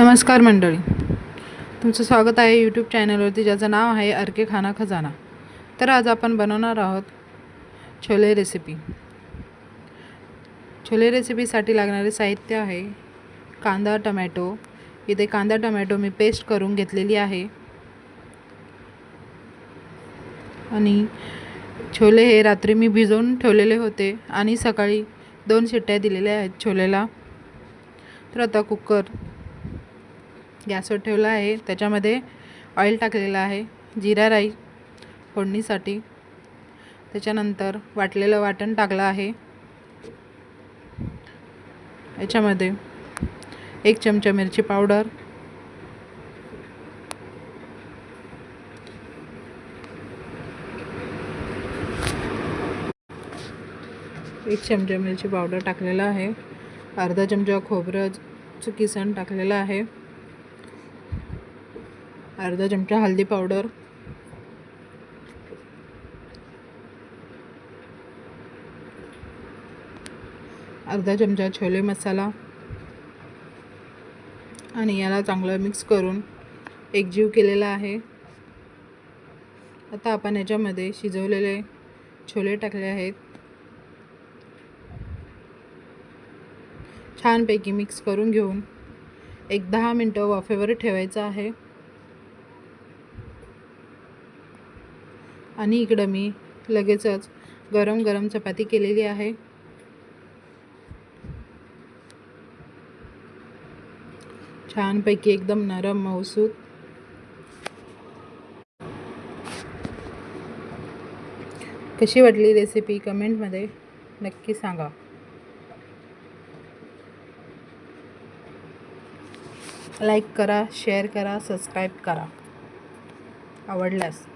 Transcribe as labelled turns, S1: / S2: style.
S1: नमस्कार मंडळी, तुमचं स्वागत आहे यूट्यूब चॅनलवरती ज्याचं नाव आहे अर्के खाना खजाना। तर आज आपण बनवणार आहोत छोले रेसिपी। छोले रेसिपीसाठी लागणारे साहित्य आहे कांदा टमॅटो। इथे कांदा टमॅटो मी पेस्ट करून घेतलेली आहे आणि छोले हे रात्री मी भिजवून ठेवलेले होते आणि सकाळी 2 शिट्ट्या दिलेल्या आहेत छोलेला। तर आता कुकर गॅसवर ठेवला आहे, त्याच्यामध्ये ऑइल टाकलेलं आहे, जिरा राई फोडणीसाठी। त्याच्यानंतर वाटलेलं वाटण टाकलं आहे। याच्यामध्ये 1 चमचा मिरची पावडर, 1 चमचा मिरची पावडर टाकलेला आहे, अर्धा चमचा खोबऱ्याचं किसून टाकलेलं आहे, अर्धा चमचा हल्दी पावडर, अर्धा चमचा छोले मसाला आणि याला चांगलं मिक्स करून एकजीव केलेला आहे। आता आपण याच्यामध्ये शिजवलेले छोले टाकले आहेत, छानपैकी मिक्स करून घेऊन 10 मिनिटं वाफेवर ठेवायचं आहे। आणि इकडं मी लगेचच गरम गरम चपाती केलेली आहे। छानपैकी एकदम नरम मऊसूत। कशी वाटली रेसिपी कमेंटमध्ये नक्की सांगा। लाईक करा, शेअर करा, सबस्क्राईब करा आवडल्यास।